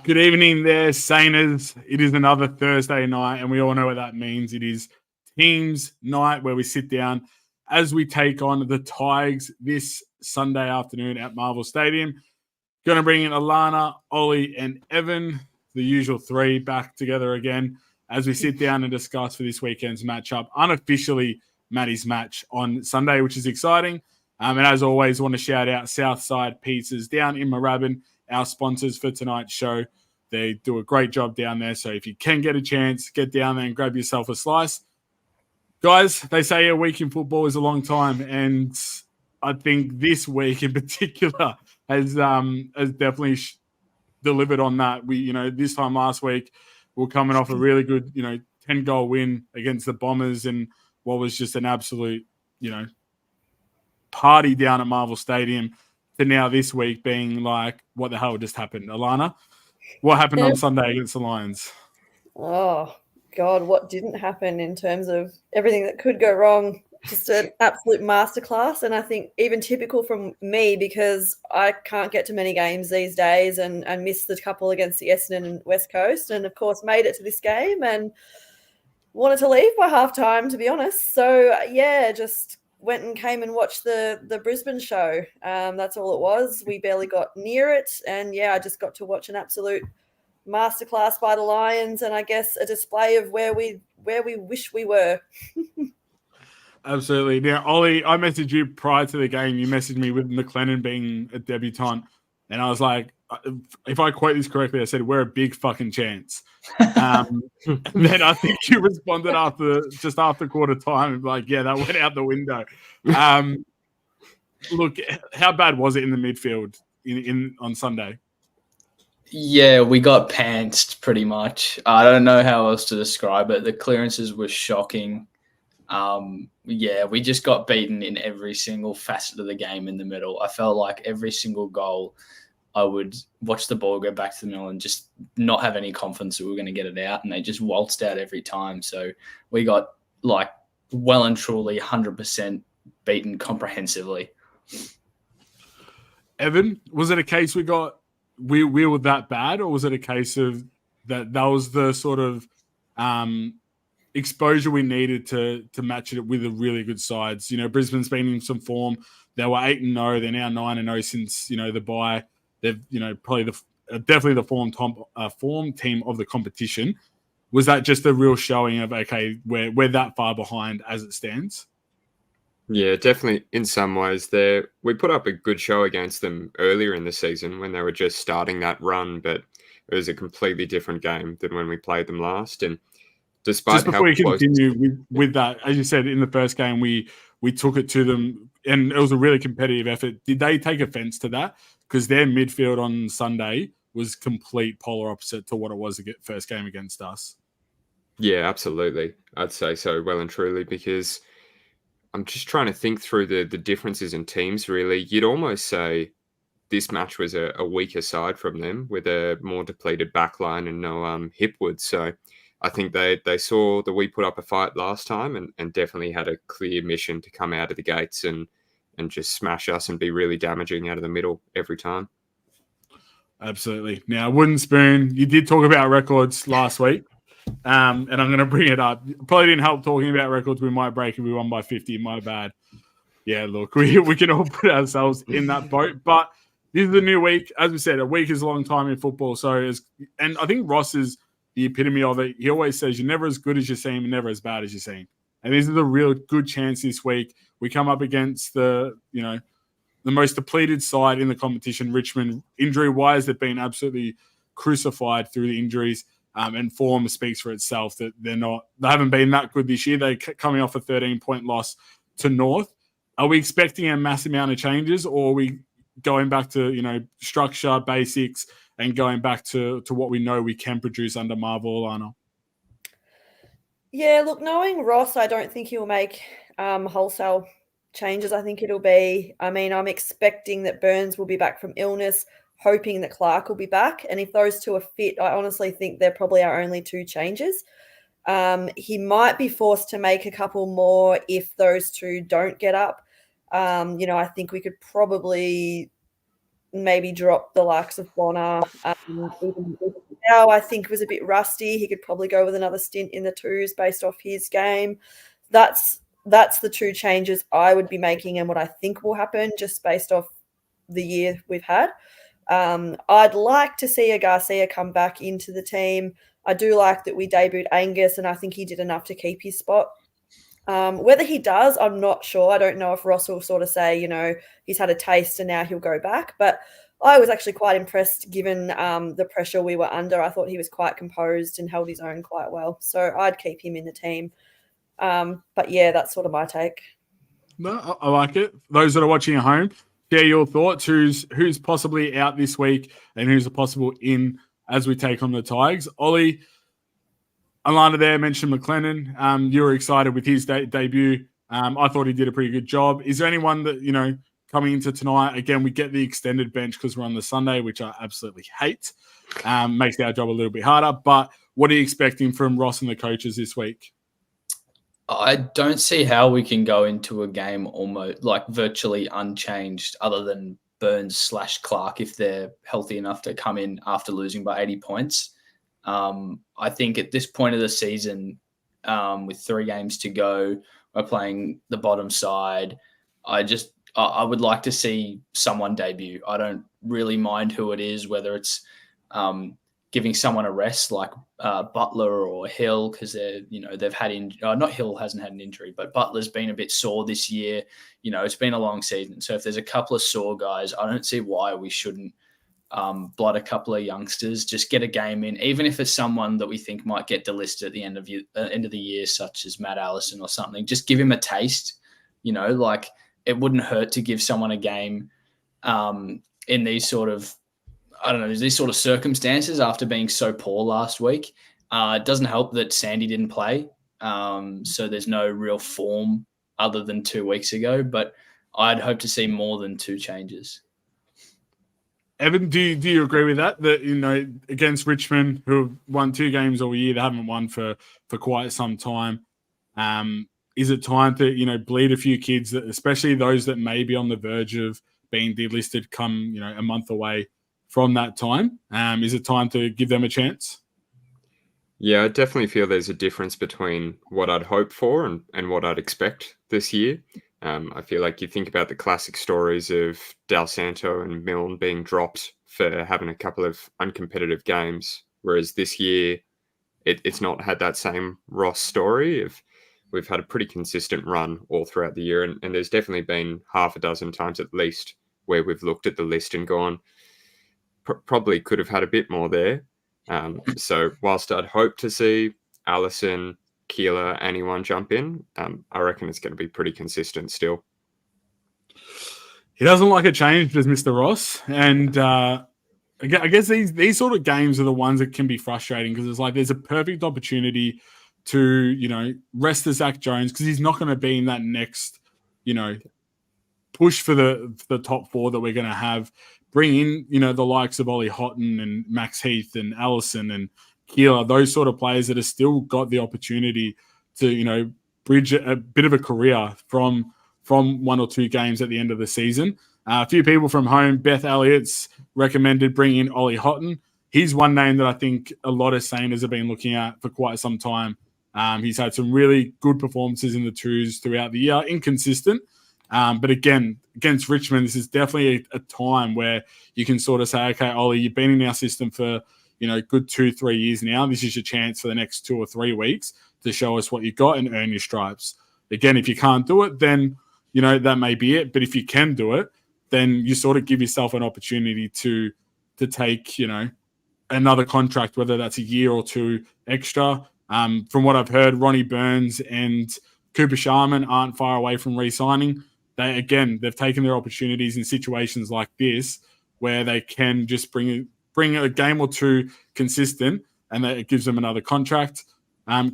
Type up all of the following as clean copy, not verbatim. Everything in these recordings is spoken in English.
Good evening there, Sainers. It is another Thursday night, and we all know what that means. It is teams night where we sit down as we take on the Tigers this Sunday afternoon at Marvel Stadium. Going to bring in Alana, Ollie, and Evan, the usual three, back together again as we sit down and discuss for this weekend's matchup, unofficially Maddie's match on Sunday, which is exciting. And as always, want to shout out Southside Pizzas down in Moorabbin, our sponsors for tonight's show. They do a great job down there. So if you can get a chance, get down there and grab yourself a slice. Guys, they say a week in football is a long time. And I think this week in particular has definitely delivered on that. This time last week, we're coming off a really good, 10-goal win against the Bombers and what was just an absolute, party down at Marvel Stadium, to now this week being like, what the hell just happened? Alana, what happened on Sunday against the Lions? Oh, God, what didn't happen in terms of everything that could go wrong? Just an absolute masterclass. And I think even typical from me, because I can't get to many games these days and missed the couple against the Essendon and West Coast. And, of course, made it to this game and wanted to leave by halftime, to be honest. So, yeah, just went and came and watched the Brisbane show. That's all it was. We barely got near it. And, yeah, I just got to watch an absolute masterclass by the Lions and I guess a display of where we wish we were. Absolutely. Now, Ollie, I messaged you prior to the game. You messaged me with McLennan being a debutant. And I was like, if I quote this correctly, I said, we're a big fucking chance. And then I think you responded after quarter time, like, yeah, that went out the window. Look, how bad was it in the midfield on Sunday? Yeah, we got pantsed pretty much. I don't know how else to describe it. The clearances were shocking. We just got beaten in every single facet of the game in the middle. I felt like every single goal, I would watch the ball go back to the middle and just not have any confidence that we were going to get it out, and they just waltzed out every time. So we got like well and truly 100% beaten comprehensively. Evan, was it a case we were that bad, or was it a case of that was the sort of exposure we needed to match it with the really good sides? Brisbane's been in some form. They were 8-0. They're now 9-0 since the bye. They've probably definitely the form team of the competition. Was that just a real showing of okay, we're that far behind as it stands? Yeah, definitely. In some ways, we put up a good show against them earlier in the season when they were just starting that run, but it was a completely different game than when we played them last. And despite just before you continue with that, as you said in the first game, we took it to them, and it was a really competitive effort. Did they take offense to that? Because their midfield on Sunday was complete polar opposite to what it was the first game against us. Yeah, absolutely. I'd say so, well and truly, because I'm just trying to think through the differences in teams, really. You'd almost say this match was a weaker side from them with a more depleted backline and no Hipwood. So I think they saw that we put up a fight last time and definitely had a clear mission to come out of the gates and just smash us and be really damaging out of the middle every time. Absolutely. Now, Wooden Spoon, you did talk about records last week, and I'm going to bring it up. Probably didn't help talking about records we might break if we won by 50. My bad. Yeah, look, we can all put ourselves in that boat. But this is a new week. As we said, a week is a long time in football. And I think Ross is the epitome of it. He always says you're never as good as you seem and never as bad as you seem. And this is a real good chance this week. We come up against the most depleted side in the competition, Richmond. Injury-wise, they've been absolutely crucified through the injuries, and form speaks for itself that they haven't been that good this year. They're coming off a 13-point loss to North. Are we expecting a massive amount of changes, or are we going back to structure, basics, and going back to what we know we can produce under Marvel Alana? Yeah, look, knowing Ross, I don't think he'll make wholesale changes. I think I'm expecting that Burns will be back from illness, hoping that Clark will be back. And if those two are fit, I honestly think they're probably our only two changes. He might be forced to make a couple more if those two don't get up. I think we could probably maybe drop the likes of Bonner. Even now, I think was a bit rusty. He could probably go with another stint in the twos based off his game. That's the two changes I would be making and what I think will happen just based off the year we've had. I'd like to see a Garcia come back into the team. I do like that we debuted Angus, and I think he did enough to keep his spot. Whether he does, I'm not sure. I don't know if Ross will sort of say, he's had a taste and now he'll go back. But I was actually quite impressed given the pressure we were under. I thought he was quite composed and held his own quite well. So I'd keep him in the team. But yeah, that's sort of my take. No, I like it. Those that are watching at home, share your thoughts. Who's possibly out this week and who's a possible in as we take on the Tigers? Ollie, Alana there mentioned McLennan. You were excited with his debut. I thought he did a pretty good job. Is there anyone that, coming into tonight, again, we get the extended bench because we're on the Sunday, which I absolutely hate. Makes our job a little bit harder. But what are you expecting from Ross and the coaches this week? I don't see how we can go into a game almost like virtually unchanged other than Burns/Clark if they're healthy enough to come in after losing by 80 points. I think at this point of the season, with 3 games to go, we're playing the bottom side. I would like to see someone debut. I don't really mind who it is, whether it's giving someone a rest like Butler or Hill, because they've had not Hill hasn't had an injury, but Butler's been a bit sore this year. It's been a long season. So if there's a couple of sore guys, I don't see why we shouldn't blood a couple of youngsters, just get a game in, even if it's someone that we think might get delisted at the end of the year, such as Matt Allison or something. Just give him a taste. It wouldn't hurt to give someone a game in these sort of circumstances after being so poor last week. It doesn't help that Sandy didn't play, so there's no real form other than 2 weeks ago. But I'd hope to see more than 2 changes. Evan, do you agree with that? That against Richmond, who have won 2 games all year, they haven't won for quite some time. Is it time to bleed a few kids, especially those that may be on the verge of being delisted, come a month away from that time? Is it time to give them a chance? Yeah, I definitely feel there's a difference between what I'd hope for and what I'd expect this year. I feel like you think about the classic stories of Dal Santo and Milne being dropped for having a couple of uncompetitive games, whereas this year it's not had that same Ross story. We've had a pretty consistent run all throughout the year, and there's definitely been half a dozen times at least where we've looked at the list and gone, probably could have had a bit more there. So whilst I'd hope to see Allison, Keeler, anyone jump in, I reckon it's going to be pretty consistent still. He doesn't like a change, does Mr. Ross. And I guess these sort of games are the ones that can be frustrating because it's like there's a perfect opportunity to, rest the Zach Jones because he's not going to be in that next, push for the top 4 that we're going to have. Bring in, the likes of Ollie Houghton and Max Heath and Allison and Keeler, those sort of players that have still got the opportunity to, bridge a bit of a career from 1 or 2 games at the end of the season. A few people from home, Beth Elliott's recommended bringing in Ollie Houghton. He's one name that I think a lot of Saners have been looking at for quite some time. He's had some really good performances in the twos throughout the year, inconsistent. But again, against Richmond, this is definitely a time where you can sort of say, okay, Ollie, you've been in our system for, good 2-3 years now. This is your chance for the next 2 or 3 weeks to show us what you got and earn your stripes. Again, if you can't do it, then, that may be it. But if you can do it, then you sort of give yourself an opportunity to take, another contract, whether that's a year or 2 extra. From what I've heard, Ronnie Burns and Cooper Sharman aren't far away from re-signing. They've taken their opportunities in situations like this where they can just bring a game or 2 consistent, and that it gives them another contract.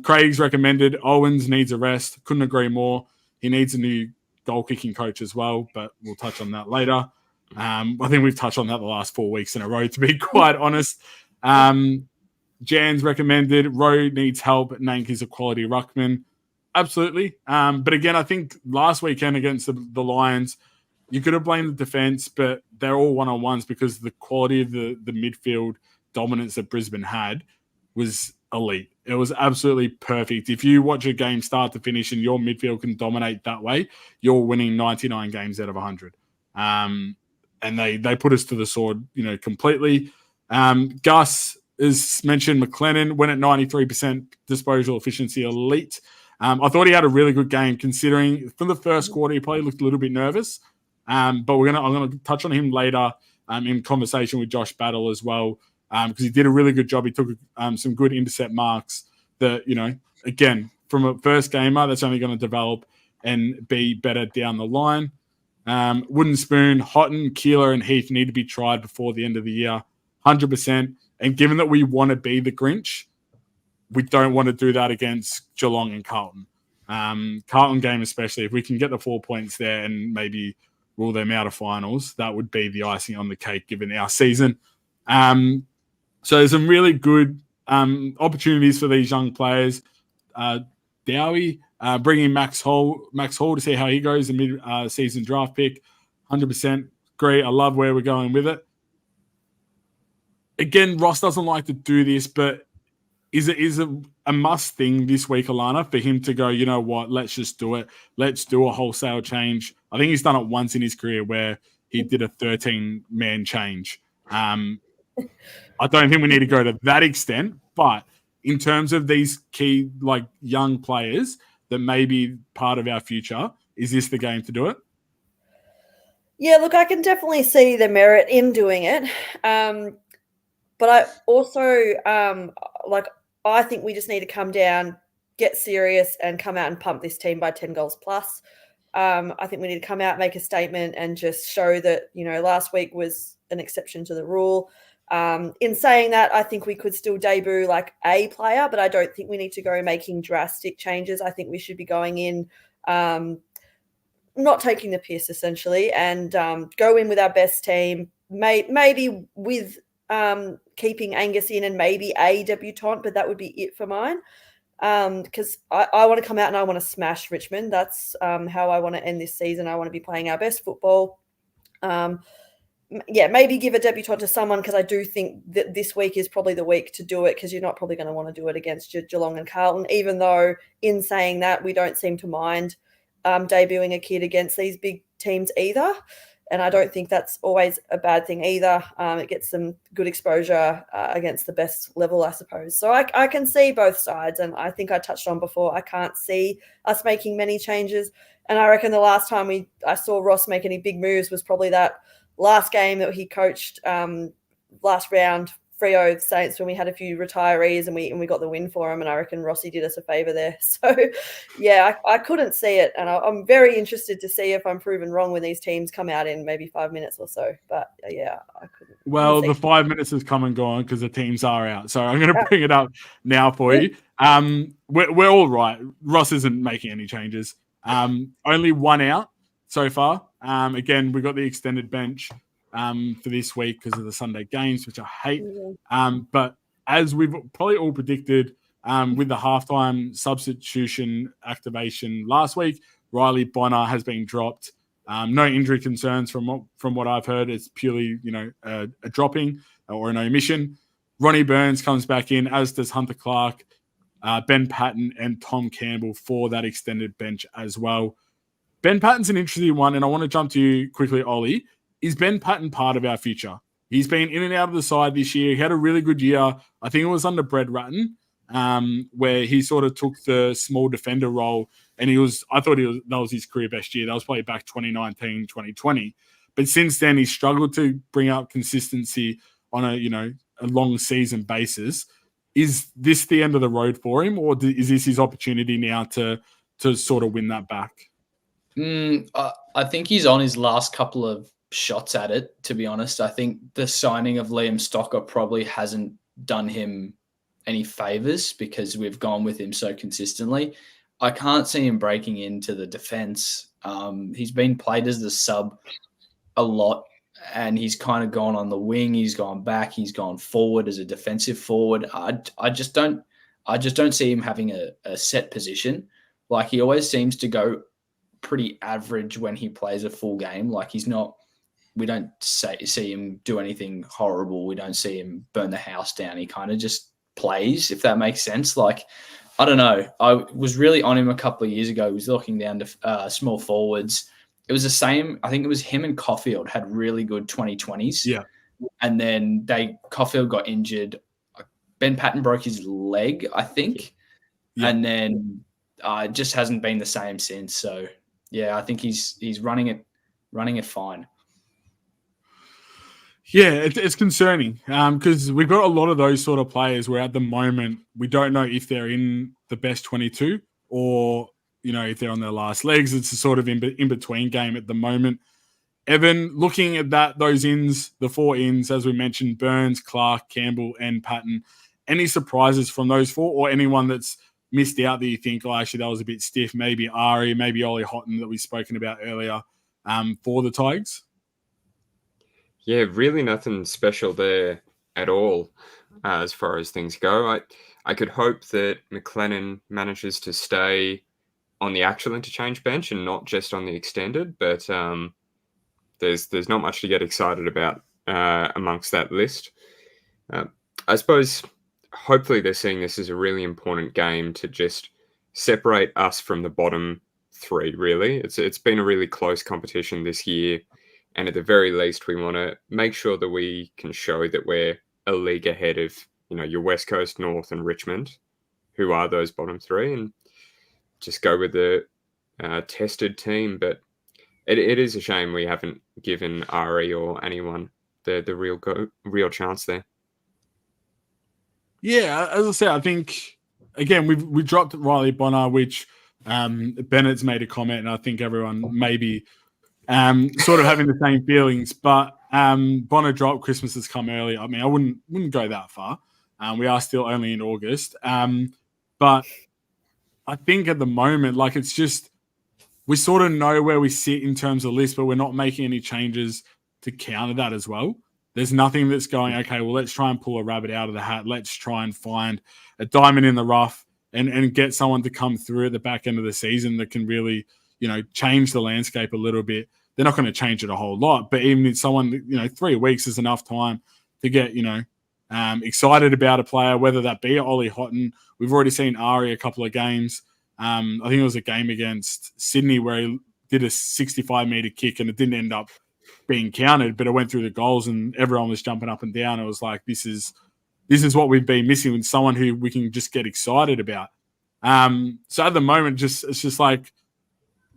Craig's recommended Owens needs a rest. Couldn't agree more. He needs a new goal-kicking coach as well, but we'll touch on that later. I think we've touched on that the last 4 weeks in a row, to be quite honest. Jan's recommended Rowe needs help. Nank is a quality ruckman. Absolutely. But again, I think last weekend against the Lions, you could have blamed the defense, but they're all one-on-ones because the quality of the midfield dominance that Brisbane had was elite. It was absolutely perfect. If you watch a game start to finish and your midfield can dominate that way, you're winning 99 games out of 100. And they put us to the sword, completely. Gus, as mentioned, McLennan went at 93% disposal efficiency, elite. I thought he had a really good game considering from the first quarter he probably looked a little bit nervous. But I'm gonna touch on him later in conversation with Josh Battle as well, because he did a really good job. He took some good intercept marks that, again, from a first gamer, that's only going to develop and be better down the line. Wooden Spoon, Houghton, Keeler, and Heath need to be tried before the end of the year, 100%. And given that we want to be the Grinch, we don't want to do that against Geelong and Carlton. Carlton game especially, if we can get the 4 points there and maybe rule them out of finals, that would be the icing on the cake given our season. So there's some really good opportunities for these young players. Dowie, bringing Max Hall to see how he goes, the mid-season draft pick, 100% great. I love where we're going with it. Again, Ross doesn't like to do this, but is a must thing this week, Alana, for him to go, you know what, let's just do it. Let's do a wholesale change. I think he's done it once in his career where he did a 13-man change. I don't think we need to go to that extent, but in terms of these key, young players that may be part of our future, is this the game to do it? Yeah, look, I can definitely see the merit in doing it. But I also, I think we just need to come down, get serious, and come out and pump this team by 10 goals plus. I think we need to come out, make a statement, and just show that, last week was an exception to the rule. In saying that, I think we could still debut a player, but I don't think we need to go making drastic changes. I think we should be going in, not taking the piss, essentially, and go in with our best team, maybe with keeping Angus in and maybe a debutant, but that would be it for mine. Because I want to come out and I want to smash Richmond. That's how I want to end this season. I want to be playing our best football. Maybe give a debutant to someone, because I do think that this week is probably the week to do it, because you're not probably going to want to do it against Geelong and Carlton, even though in saying that, we don't seem to mind debuting a kid against these big teams either. And I don't think that's always a bad thing either. It gets some good exposure against the best level, I suppose. So I can see both sides. And I think I touched on before, I can't see us making many changes. And I reckon the last time I saw Ross make any big moves was probably that last game that he coached last round, Freo Saints, when we had a few retirees and we got the win for him. And I reckon Rossi did us a favour there. So, yeah, I couldn't see it. And I'm very interested to see if I'm proven wrong when these teams come out in maybe 5 minutes or so. But, yeah, I couldn't. Well, the 5 minutes has come and gone because the teams are out. So I'm going to bring it up now for you. We're all right. Ross isn't making any changes. Only one out so far. Again, we got the extended bench for this week because of the Sunday games, which I hate. But as we've probably all predicted, with the halftime substitution activation last week, Riley Bonner has been dropped. No injury concerns from what I've heard. It's purely, a dropping or an omission. Ronnie Burns comes back in, as does Hunter Clark, Ben Patton, and Tom Campbell for that extended bench as well. Ben Patton's an interesting one, and I want to jump to you quickly, Ollie. Is Ben Patton part of our future? He's been in and out of the side this year. He had a really good year. I think it was under Brad Ratton, where he sort of took the small defender role, and that was his career best year. That was probably back 2019, 2020. But since then, he's struggled to bring up consistency on a long season basis. Is this the end of the road for him, or is this his opportunity now to sort of win that back? I think he's on his last couple of shots at it, to be honest. I think the signing of Liam Stocker probably hasn't done him any favors because we've gone with him so consistently. I can't see him breaking into the defense. He's been played as the sub a lot, and he's kind of gone on the wing. He's gone back. He's gone forward as a defensive forward. I just don't see him having a set position. Like, he always seems to go pretty average when he plays a full game. Like he's not. We don't see him do anything horrible. We don't see him burn the house down. He kind of just plays, if that makes sense. Like, I don't know. I was really on him a couple of years ago. He was looking down to small forwards. It was the same. I think it was him and Caulfield had really good 2020s. Yeah. And then Caulfield got injured. Ben Patton broke his leg, I think. Yeah. And then it just hasn't been the same since. So, yeah, I think he's running it fine. Yeah, it's concerning because we've got a lot of those sort of players where at the moment we don't know if they're in the best 22 or, if they're on their last legs. It's a sort of in-between game at the moment. Evan, looking at those ins, the 4 ins, as we mentioned, Burns, Clark, Campbell, and Patton, any surprises from those 4 or anyone that's missed out that you think, actually that was a bit stiff, maybe Ari, maybe Ollie Houghton that we've spoken about earlier for the Tigers? Yeah, really nothing special there at all as far as things go. I could hope that McLennan manages to stay on the actual interchange bench and not just on the extended, but there's not much to get excited about amongst that list. I suppose hopefully they're seeing this as a really important game to just separate us from the bottom 3, really. It's been a really close competition this year. And at the very least, we want to make sure that we can show that we're a league ahead of, your West Coast, North, and Richmond, who are those bottom 3, and just go with the tested team. But it is a shame we haven't given Ari or anyone the real chance there. Yeah, as I said, I think again we dropped Riley Bonner, which Bennett's made a comment, and I think everyone maybe. Sort of having the same feelings, but Bonner dropped. Christmas has come early. I mean, I wouldn't go that far. We are still only in August, but I think at the moment, like it's just we sort of know where we sit in terms of list, but we're not making any changes to counter that as well. There's nothing that's going, okay, well, let's try and pull a rabbit out of the hat. Let's try and find a diamond in the rough and get someone to come through at the back end of the season that can really, change the landscape a little bit. They're not going to change it a whole lot, but even if someone, 3 weeks is enough time to get, excited about a player, whether that be Ollie Houghton. We've already seen Ari a couple of games. I think it was a game against Sydney where he did a 65-meter kick and it didn't end up being counted, but it went through the goals and everyone was jumping up and down. It was like, this is what we've been missing with someone who we can just get excited about. So at the moment, it's just like,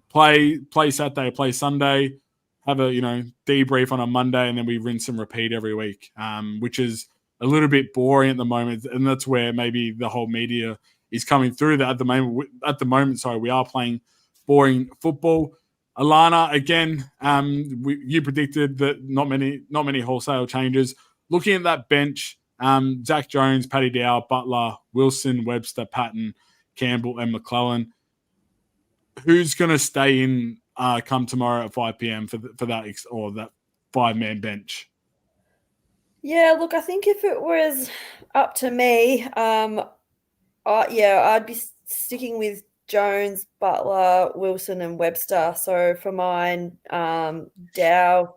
play Saturday, play Sunday, have a debrief on a Monday, and then we rinse and repeat every week, which is a little bit boring at the moment, and that's where maybe the whole media is coming through. That at the moment, we are playing boring football. Alana, again, you predicted that not many wholesale changes. Looking at that bench, Zach Jones, Paddy Dow, Butler, Wilson, Webster, Patton, Campbell, and McClellan. Who's going to stay in come tomorrow at 5 p.m. for that 5-man bench? Yeah, look, I think if it was up to me, I'd be sticking with Jones, Butler, Wilson, and Webster. So for mine, Dow,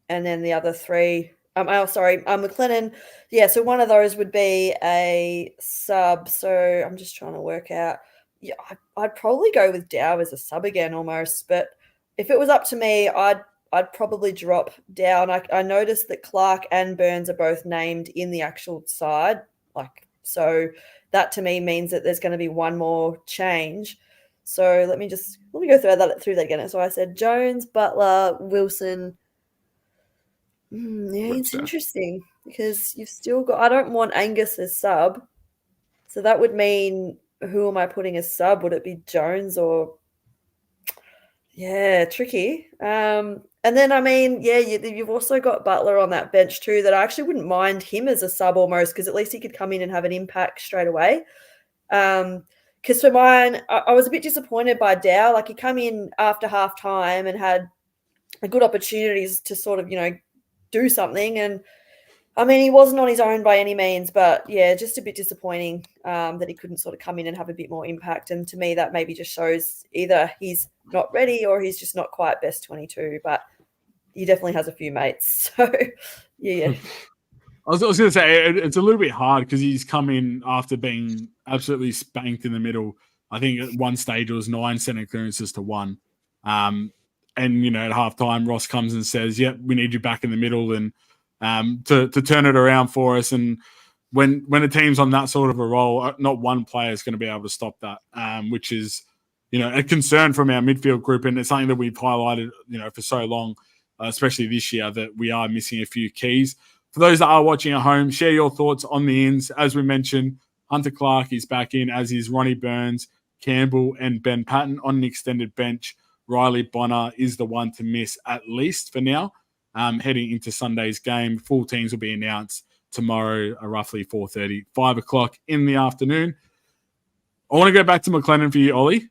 and then the other 3. McLennan. Yeah, so one of those would be a sub. So I'm just trying to work out. Yeah, I'd probably go with Dow as a sub again almost. But if it was up to me, I'd probably drop Dow. I noticed that Clark and Burns are both named in the actual side. So that to me means that there's going to be one more change. So let me go through that again. So I said Jones, Butler, Wilson. It's interesting because you've still got. I don't want Angus as sub, so that would mean who am I putting as sub? Would it be Jones or? Yeah, tricky. And then you've also got Butler on that bench too. That I actually wouldn't mind him as a sub almost because at least he could come in and have an impact straight away. Because for mine, I was a bit disappointed by Dow. Like he come in after half time and had a good opportunities to sort of do something, and I mean, he wasn't on his own by any means, but yeah, just a bit disappointing that he couldn't sort of come in and have a bit more impact. And to me, that maybe just shows either he's not ready or he's just not quite best 22, but he definitely has a few mates. So, yeah. I was going to say, it's a little bit hard because he's come in after being absolutely spanked in the middle. I think at one stage it was 9 centre clearances to 1. And, at halftime, Ross comes and says, yep, we need you back in the middle and to turn it around for us. And when a team's on that sort of a roll, not one player is going to be able to stop that, which is, a concern from our midfield group. And it's something that we've highlighted, for so long, especially this year, that we are missing a few keys. For those that are watching at home, share your thoughts on the ins. As we mentioned, Hunter Clark is back in, as is Ronnie Burns, Campbell, and Ben Patton on an extended bench. Riley Bonner is the one to miss, at least for now. Heading into Sunday's game, full teams will be announced tomorrow, roughly 4:30, 5 o'clock in the afternoon. I want to go back to McLennan for you, Ollie.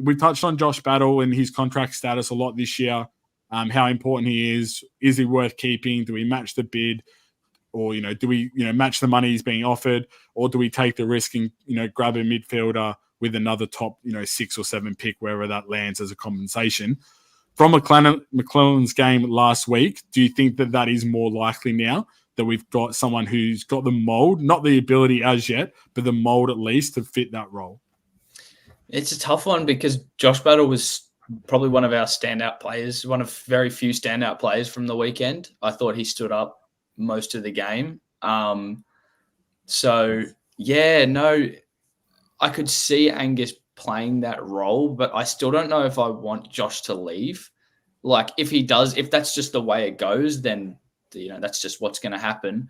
We touched on Josh Battle and his contract status a lot this year. How important he is. Is he worth keeping? Do we match the bid? Or, do we, match the money he's being offered? Or do we take the risk and, grab a midfielder with another top, 6 or 7 pick, wherever that lands as a compensation? From McLellan's game last week, do you think that is more likely now that we've got someone who's got the mold, not the ability as yet, but the mold at least to fit that role? It's a tough one because Josh Battle was probably one of our standout players, one of very few standout players from the weekend. I thought he stood up most of the game. I could see Angus playing that role, but I still don't know if I want Josh to leave. Like, if he does, if that's just the way it goes, then, that's just what's going to happen.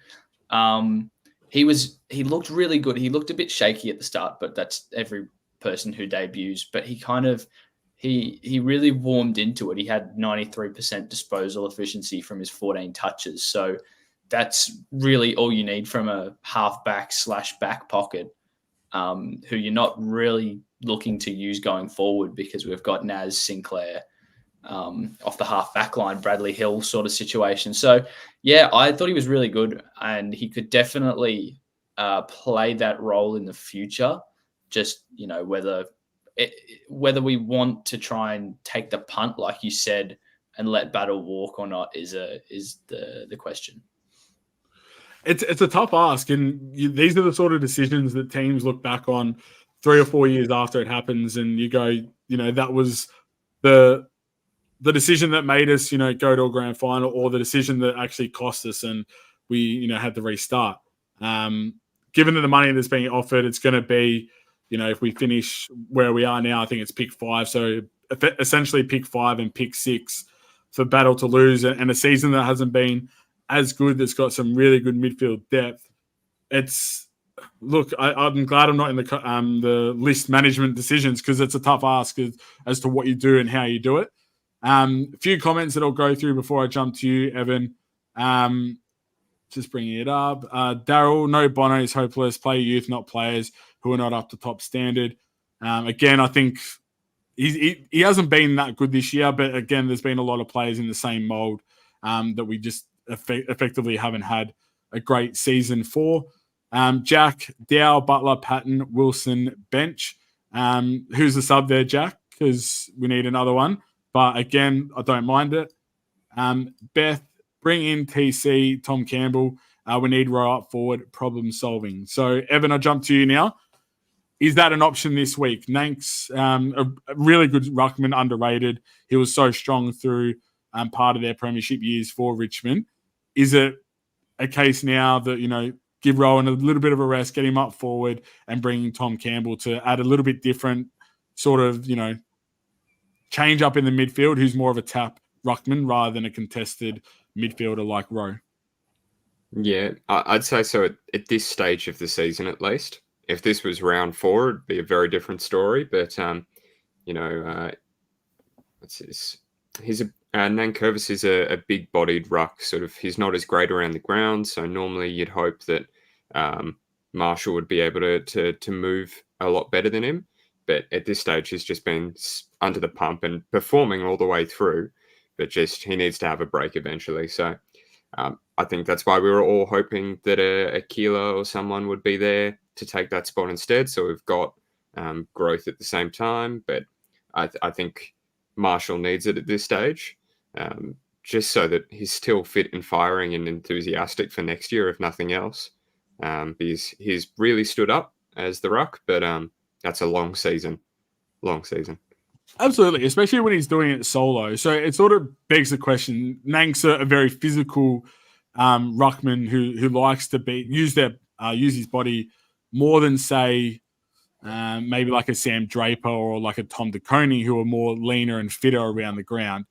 He looked really good. He looked a bit shaky at the start, but that's every person who debuts. But he really warmed into it. He had 93% disposal efficiency from his 14 touches. So that's really all you need from a halfback / back pocket, who you're not really looking to use going forward because we've got Naz Sinclair off the half back line, Bradley Hill sort of situation. So, yeah, I thought he was really good and he could definitely play that role in the future. Just, whether we want to try and take the punt, like you said, and let Battle walk or not is the question. It's a tough ask, and these are the sort of decisions that teams look back on 3 or 4 years after it happens, and you go, that was the decision that made us, go to a grand final, or the decision that actually cost us, and we, had to restart. Given that the money that's being offered, it's going to be, if we finish where we are now, I think it's pick 5, so essentially pick 5 and pick 6 for Battle to lose, and a season that hasn't been as good, that's got some really good midfield depth. I'm glad I'm not in the list management decisions, because it's a tough ask as to what you do and how you do it. A few comments that I'll go through before I jump to you, Evan. Just bringing it up. Daryl, no Bono is hopeless. Play youth, not players who are not up to top standard. Again, I think he hasn't been that good this year, but again, there's been a lot of players in the same mold that we just effectively haven't had a great season for. Jack, Dow, Butler, Patton, Wilson, bench. Who's the sub there, Jack? Because we need another one. But again, I don't mind it. Beth, bring in TC, Tom Campbell. We need row up forward, problem solving. So, Evan, I jump to you now. Is that an option this week? Nanks, a really good ruckman, underrated. He was so strong through part of their premiership years for Richmond. Is it a case now that, give Rowan a little bit of a rest, get him up forward, and bring Tom Campbell to add a little bit different sort of, change up in the midfield, who's more of a tap ruckman rather than a contested midfielder like Rowe? Yeah, I'd say so at this stage of the season, at least. If this was round 4, it'd be a very different story. But, what's his? Nankervis is a big-bodied ruck. Sort of, he's not as great around the ground. So normally you'd hope that Marshall would be able to move a lot better than him. But at this stage, he's just been under the pump and performing all the way through. But just he needs to have a break eventually. So I think that's why we were all hoping that a Keeler or someone would be there to take that spot instead. So we've got growth at the same time. But I think Marshall needs it at this stage, just so that he's still fit and firing and enthusiastic for next year, if nothing else. He's really stood up as the ruck, but that's a long season. Absolutely, especially when he's doing it solo. So it sort of begs the question. Nank's a very physical ruckman who likes to use his body more than, say, maybe like a Sam Draper or like a Tom DeConey, who are more leaner and fitter around the ground.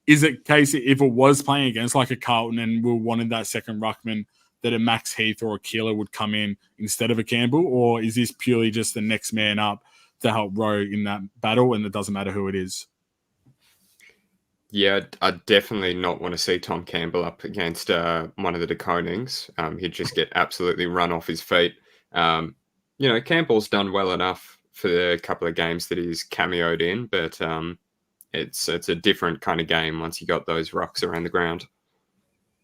Is it case if it was playing against like a Carlton and we wanted that second ruckman, that a Max Heath or a Keeler would come in instead of a Campbell? Or is this purely just the next man up to help row in that battle, and it doesn't matter who it is? Yeah, I'd definitely not want to see Tom Campbell up against one of the DeConings. He'd just get absolutely run off his feet. Campbell's done well enough for the couple of games that he's cameoed in, but it's a different kind of game once you got those rucks around the ground.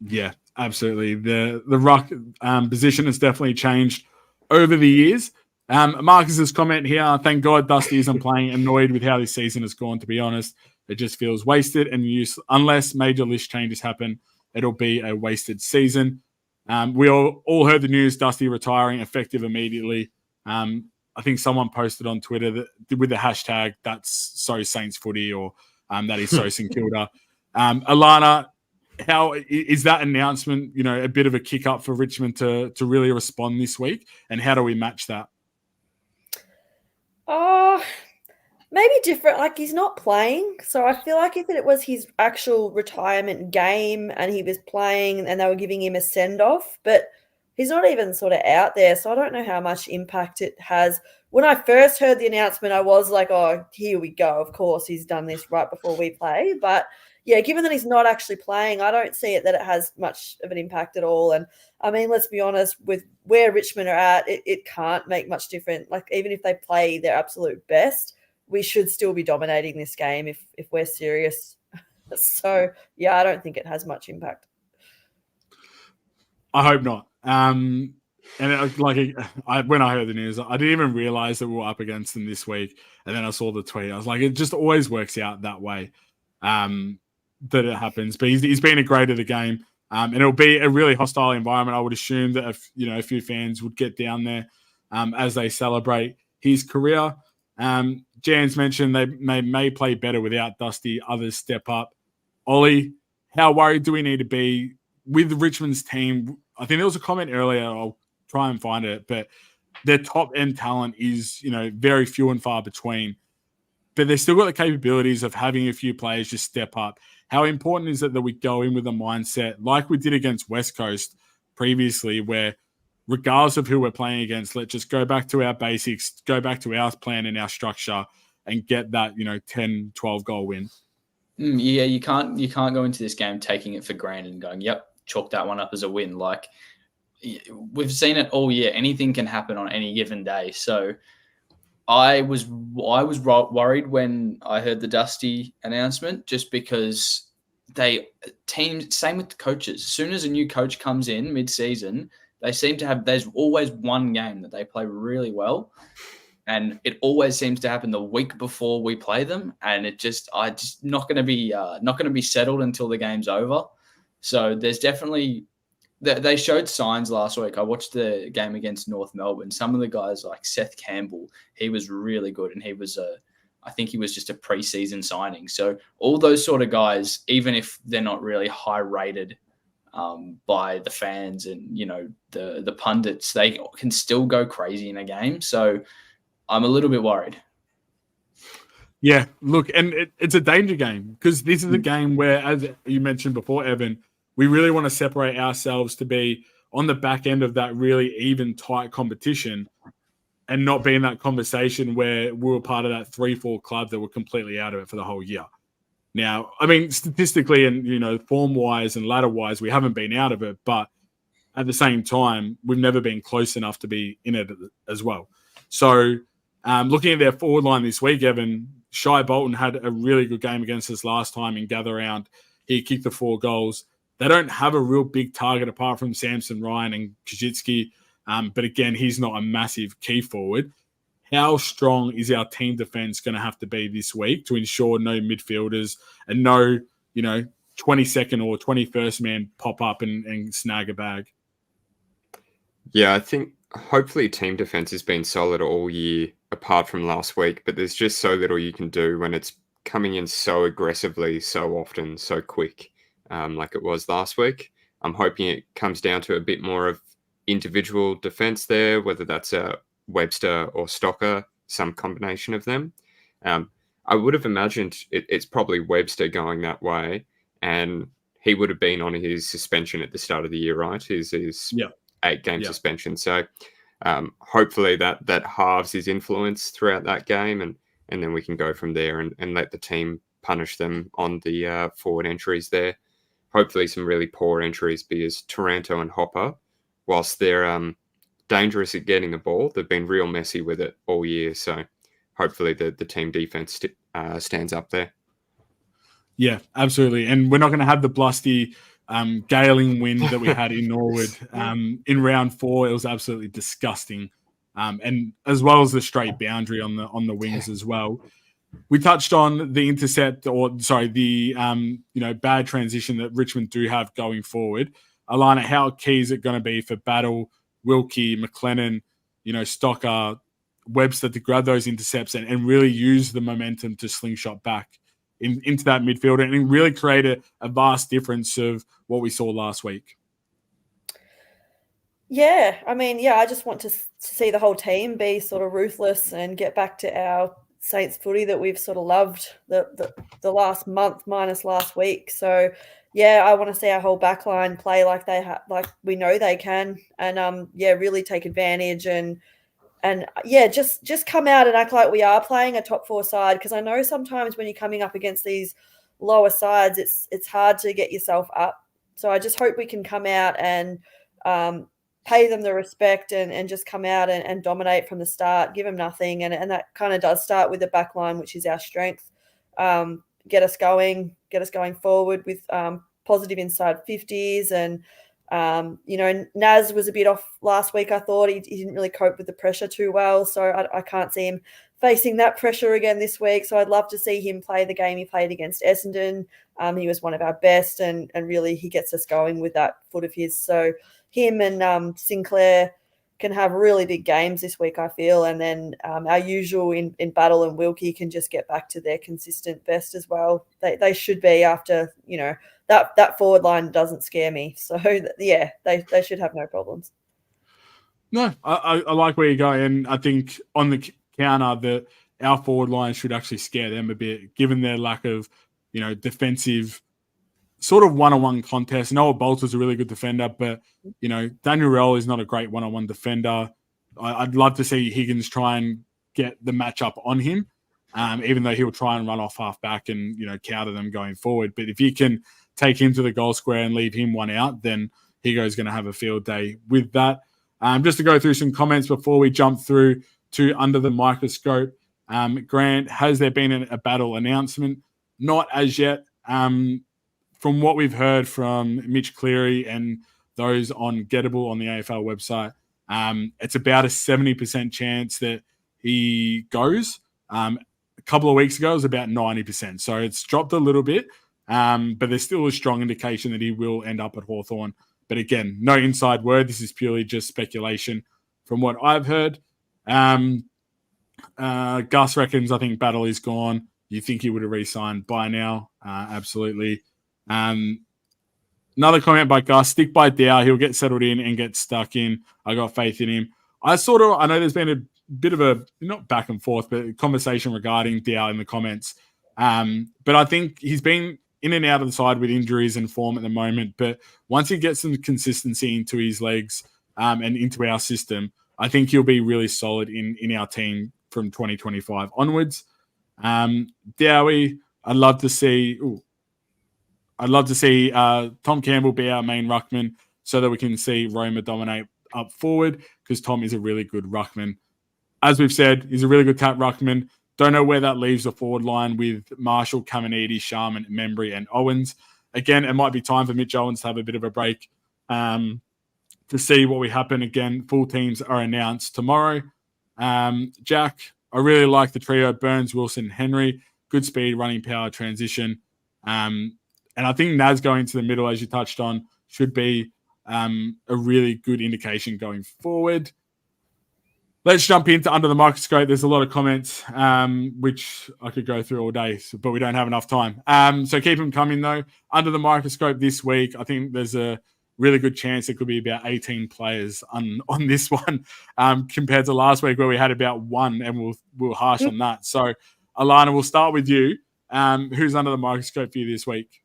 Yeah, absolutely. The ruck position has definitely changed over the years. Marcus's comment here, thank God Dusty isn't playing. Annoyed with how this season has gone, to be honest. It just feels wasted and useless. Unless major list changes happen, it'll be a wasted season. We all heard the news, Dusty retiring effective immediately. I think someone posted on Twitter that with the hashtag, that's so Saints footy, or that is so St Kilda. Alana, how is that announcement, a bit of a kick up for Richmond to really respond this week? And how do we match that? Maybe different. Like, he's not playing. So I feel like if it was his actual retirement game and he was playing and they were giving him a send-off, but he's not even sort of out there. So I don't know how much impact it has. When I first heard the announcement, I was like, oh, here we go. Of course, he's done this right before we play. But yeah, given that he's not actually playing, I don't see it that it has much of an impact at all. And I mean, let's be honest, with where Richmond are at, it can't make much difference. Like, even if they play their absolute best, we should still be dominating this game if we're serious. So yeah, I don't think it has much impact. I hope not. And when I heard the news, I didn't even realize that we were up against them this week. And then I saw the tweet. I was like, it just always works out that way, that it happens. But he's been a great at the game. And it'll be a really hostile environment. I would assume that a few fans would get down there as they celebrate his career. Jan's mentioned they may play better without Dusty. Others step up. Ollie, how worried do we need to be with Richmond's team? I think there was a comment earlier. I'll try and find it, but their top end talent is, very few and far between. But they've still got the capabilities of having a few players just step up. How important is it that we go in with a mindset like we did against West Coast previously, where regardless of who we're playing against, let's just go back to our basics, go back to our plan and our structure and get that, 10, 12 goal win? Yeah, you can't go into this game taking it for granted and going, yep, chalk that one up as a win. Like, we've seen it all year. Anything can happen on any given day. So I was worried when I heard the Dusty announcement, just because same with the coaches. As soon as a new coach comes in mid-season, they seem to have, there's always one game that they play really well. And it always seems to happen the week before we play them. And I just not going to be settled until the game's over. So there's definitely, they showed signs last week. I watched the game against North Melbourne. Some of the guys like Seth Campbell, he was really good. And I think he was just a preseason signing. So all those sort of guys, even if they're not really high rated by the fans and, the pundits, they can still go crazy in a game. So I'm a little bit worried. Yeah, look, and it's a danger game, because this is a game where, as you mentioned before, Evan, we really want to separate ourselves to be on the back end of that really even, tight competition and not be in that conversation where we were part of that 3-4 club that were completely out of it for the whole year. Now, I mean, statistically and, form-wise and ladder-wise, we haven't been out of it, but at the same time, we've never been close enough to be in it as well. So, looking at their forward line this week, Evan, Shai Bolton had a really good game against us last time in gather round. He kicked the 4 goals. They don't have a real big target apart from Samson Ryan and Kajitsky. But again, he's not a massive key forward. How strong is our team defense going to have to be this week to ensure no midfielders and no, 22nd or 21st man pop up and snag a bag? Yeah, I think hopefully team defense has been solid all year apart from last week, but there's just so little you can do when it's coming in so aggressively, so often, so quick, like it was last week. I'm hoping it comes down to a bit more of individual defense there, whether that's a Webster or Stocker, some combination of them. I would have imagined it's probably Webster going that way, and he would have been on his suspension at the start of the year, right? His 8-game suspension. So hopefully that halves his influence throughout that game, and then we can go from there and let the team punish them on the forward entries there. Hopefully some really poor entries, because Taranto and Hopper, whilst they're dangerous at getting the ball, they've been real messy with it all year. So hopefully the team defense stands up there. Yeah, absolutely. And we're not going to have the blusty galing wind that we had in Norwood in round 4. It was absolutely disgusting. And as well as the straight boundary on the wings as well. We touched on the bad transition that Richmond do have going forward. Alana, how key is it going to be for Battle, Wilkie, McLennan, Stocker, Webster to grab those intercepts and really use the momentum to slingshot back into that midfield and really create a vast difference of what we saw last week? Yeah, I just want to see the whole team be sort of ruthless and get back to our Saints footy that we've sort of loved the last month minus last week. So, yeah, I want to see our whole backline play like like we know they can, and really take advantage and just come out and act like we are playing a top 4 side, because I know sometimes when you're coming up against these lower sides, it's hard to get yourself up. So I just hope we can come out and pay them the respect and just come out and dominate from the start, give them nothing. And that kind of does start with the back line, which is our strength. Get us going forward with positive inside 50s. And, Naz was a bit off last week. I thought he didn't really cope with the pressure too well. So I can't see him facing that pressure again this week. So I'd love to see him play the game he played against Essendon. He was one of our best, and really he gets us going with that foot of his. So him and Sinclair can have really big games this week, I feel. And then our usual in Battle and Wilkie can just get back to their consistent best as well. They should be after, that forward line doesn't scare me. So, yeah, they should have no problems. No, I like where you're going. And I think on the counter that our forward line should actually scare them a bit, given their lack of, defensive sort of one-on-one contest. Noah Bolter's a really good defender, but, Daniel Rell is not a great one-on-one defender. I'd love to see Higgins try and get the matchup on him, even though he'll try and run off half-back and, counter them going forward. But if you can take him to the goal square and leave him one out, then Higo's going to have a field day with that. Just to go through some comments before we jump through to Under the Microscope. Grant, has there been a battle announcement? Not as yet. From what we've heard from Mitch Cleary and those on Gettable on the AFL website, it's about a 70% chance that he goes. A couple of weeks ago, it was about 90%. So it's dropped a little bit, but there's still a strong indication that he will end up at Hawthorn. But again, no inside word. This is purely just speculation from what I've heard. Gus reckons, I think Battle is gone. You think he would have re-signed by now? Absolutely. Another comment by Gus, stick by Dow. He'll get settled in and get stuck in. I got faith in him. I know there's been a bit of a, not back and forth, but a conversation regarding Dow in the comments. But I think he's been in and out of the side with injuries and form at the moment. But once he gets some consistency into his legs and into our system, I think he'll be really solid in our team from 2025 onwards. Dowie, I'd love to see Tom Campbell be our main ruckman so that we can see Roma dominate up forward, because Tom is a really good ruckman. As we've said, he's a really good tap ruckman. Don't know where that leaves the forward line with Marshall, Caminiti, Sharman, Membry, and Owens. again, it might be time for Mitch Owens to have a bit of a break to see what will happen. Again, full teams are announced tomorrow. Jack, I really like the trio: Burns, Wilson, Henry. Good speed, running power, transition. And I think Naz going to the middle, as you touched on, should be a really good indication going forward. Let's jump into Under the Microscope. There's a lot of comments, which I could go through all day, but we don't have enough time. So keep them coming, though. Under the Microscope this week, I think there's a really good chance it could be about 18 players on this one compared to last week where we had about one, and we'll harsh on that. So, Alana, we'll start with you. Who's under the microscope for you this week?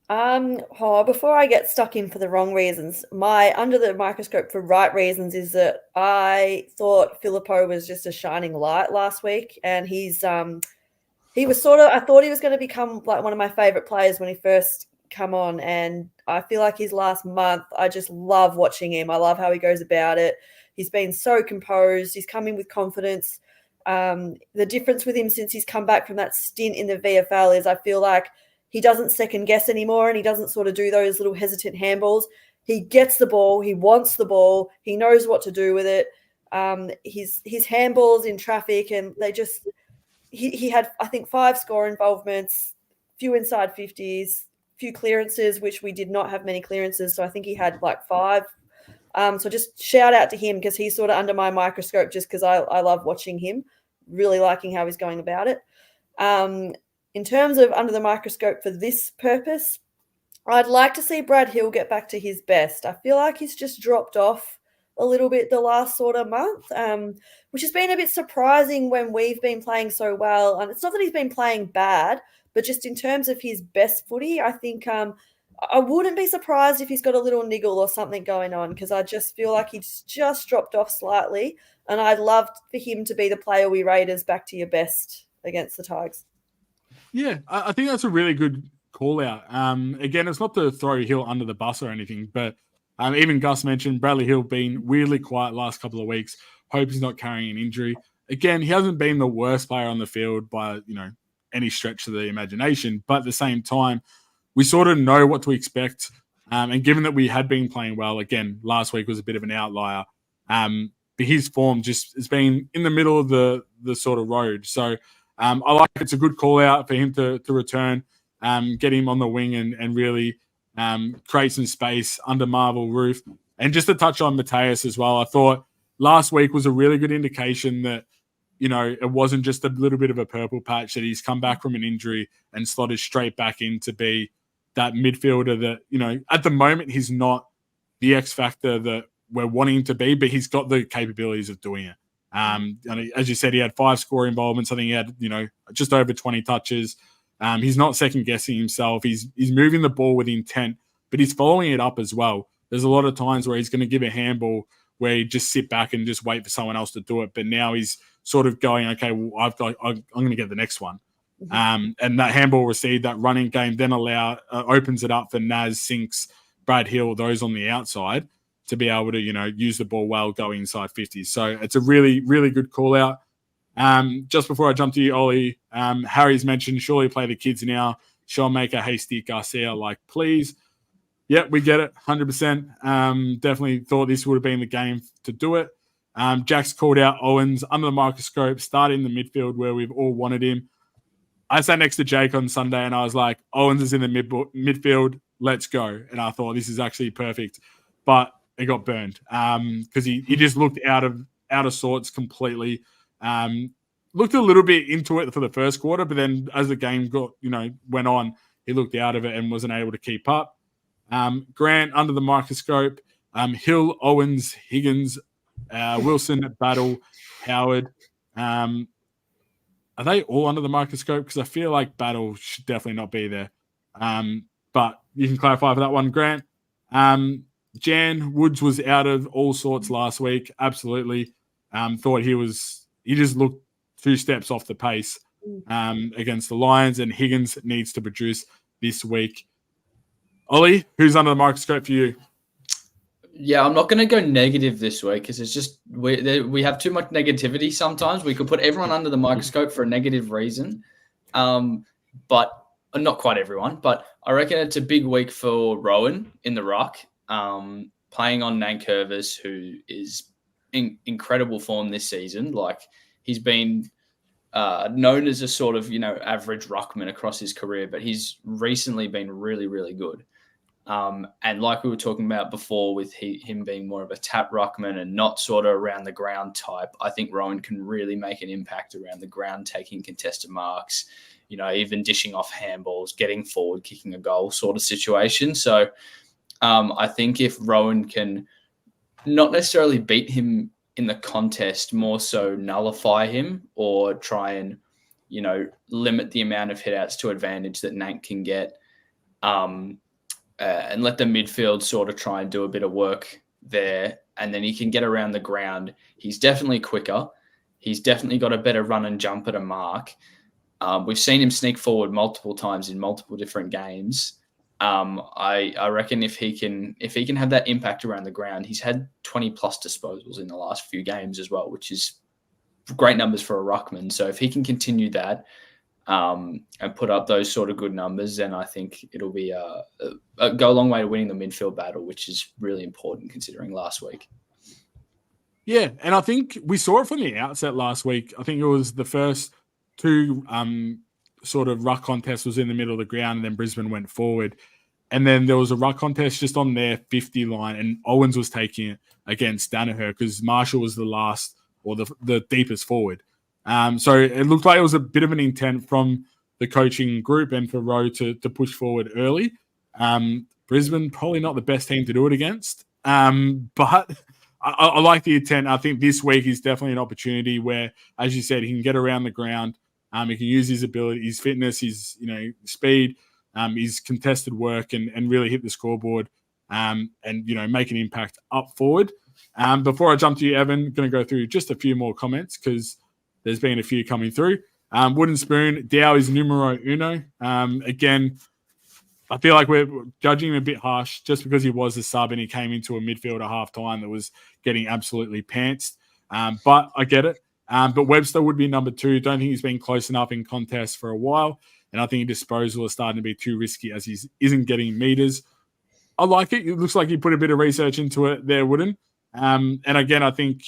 Before I get stuck in for the wrong reasons, my under the microscope for right reasons is that I thought Filippo was just a shining light last week, and he was I thought he was going to become like one of my favorite players when he first come on, and I feel like his last month, I just love watching him. I love how he goes about it. He's been so composed. He's coming with confidence. The difference with him since he's come back from that stint in the VFL is I feel like he doesn't second guess anymore, and he doesn't sort of do those little hesitant handballs. He gets the ball. He wants the ball. He knows what to do with it. His handballs in traffic, and he had, I think, 5 score involvements, few inside 50s, few clearances, which we did not have many clearances. So I think he had like 5. So just shout out to him because he's sort of under my microscope just because I love watching him, really liking how he's going about it. In terms of under the microscope for this purpose, I'd like to see Brad Hill get back to his best. I feel like he's just dropped off a little bit the last sort of month, which has been a bit surprising when we've been playing so well. And it's not that he's been playing bad, but just in terms of his best footy, I think I wouldn't be surprised if he's got a little niggle or something going on because I just feel like he's just dropped off slightly. And I'd love for him to be the player we rate as back to your best against the Tigers. Yeah, I think that's a really good call out. Again, it's not to throw Hill under the bus or anything, but even Gus mentioned Bradley Hill being weirdly quiet last couple of weeks. Hope he's not carrying an injury. Again, he hasn't been the worst player on the field by any stretch of the imagination, but at the same time, we sort of know what to expect. And given that we had been playing well, again, last week was a bit of an outlier. But his form just has been in the middle of the sort of road. So I like it's a good call out for him to return, get him on the wing and really create some space under Marvel roof. And just to touch on Mateus as well, I thought last week was a really good indication that, it wasn't just a little bit of a purple patch, that he's come back from an injury and slotted straight back in to be that midfielder that, at the moment, he's not the X factor that we're wanting him to be, but he's got the capabilities of doing it. And as you said, he had 5 score involvements. I think he had, just over 20 touches. He's not second guessing himself. He's moving the ball with intent, but he's following it up as well. There's a lot of times where he's going to give a handball where he just sit back and just wait for someone else to do it. But now he's sort of going, okay, well, I'm going to get the next one. Mm-hmm. And that handball received, that running game, then opens it up for Naz, Sinks, Brad Hill, those on the outside to be able to, use the ball well, go inside 50. So it's a really, really good call out. Just before I jump to you, Ollie, Harry's mentioned, surely play the kids now. Showmaker, Hasty, Garcia, please. Yep, we get it, 100%. Definitely thought this would have been the game to do it. Jack's called out Owens under the microscope, starting in the midfield where we've all wanted him. I sat next to Jake on Sunday and I was like, Owens is in the midfield, let's go. And I thought this is actually perfect. But it got burned because he just looked out of sorts completely. Looked a little bit into it for the first quarter, but then as the game went on, he looked out of it and wasn't able to keep up. Grant under the microscope, Hill, Owens, Higgins, Wilson, Battle, Howard. Are they all under the microscope? Because I feel like Battle should definitely not be there. But you can clarify for that one, Grant. Jan Woods was out of all sorts last week. Absolutely. Thought he just looked 2 steps off the pace against the Lions, and Higgins needs to produce this week. Ollie, who's under the microscope for you? Yeah, I'm not going to go negative this week because it's just we have too much negativity sometimes. We could put everyone under the microscope for a negative reason. But not quite everyone, but I reckon it's a big week for Rowan in the ruck, playing on Nankervis, who is in incredible form this season. Like, he's been known as a sort of, average ruckman across his career, but he's recently been really, really good. And like we were talking about before with him being more of a tap ruckman and not sort of around the ground type, I think Rowan can really make an impact around the ground, taking contested marks, even dishing off handballs, getting forward, kicking a goal sort of situation. So I think if Rowan can not necessarily beat him in the contest, more so nullify him or try and, limit the amount of hitouts to advantage that Nank can get, and let the midfield sort of try and do a bit of work there, and then he can get around the ground. He's definitely quicker. He's definitely got a better run and jump at a mark. We've seen him sneak forward multiple times in multiple different games. I reckon if he can have that impact around the ground, he's had 20 plus disposals in the last few games as well, which is great numbers for a ruckman. So if he can continue that, and put up those sort of good numbers, then I think it'll be go a long way to winning the midfield battle, which is really important considering last week. Yeah, and I think we saw it from the outset last week. I think it was the first two sort of ruck contests was in the middle of the ground, and then Brisbane went forward. And then there was a ruck contest just on their 50 line, and Owens was taking it against Danaher because Marshall was the last or the deepest forward. So it looked like it was a bit of an intent from the coaching group and for Rowe to push forward early. Brisbane, probably not the best team to do it against. But I like the intent. I think this week is definitely an opportunity where, as you said, he can get around the ground. He can use his ability, his fitness, his speed, his contested work, and really hit the scoreboard and make an impact up forward. Before I jump to you, Evan, I'm going to go through just a few more comments because there's been a few coming through. Wooden Spoon, Dow is numero uno. Again, I feel like we're judging him a bit harsh just because he was a sub and he came into a midfield at half-time that was getting absolutely pantsed. But I get it. But Webster would be number 2. Don't think he's been close enough in contests for a while. And I think his disposal is starting to be too risky as he isn't getting meters. I like it. It looks like he put a bit of research into it there, Wooden. And again, I think,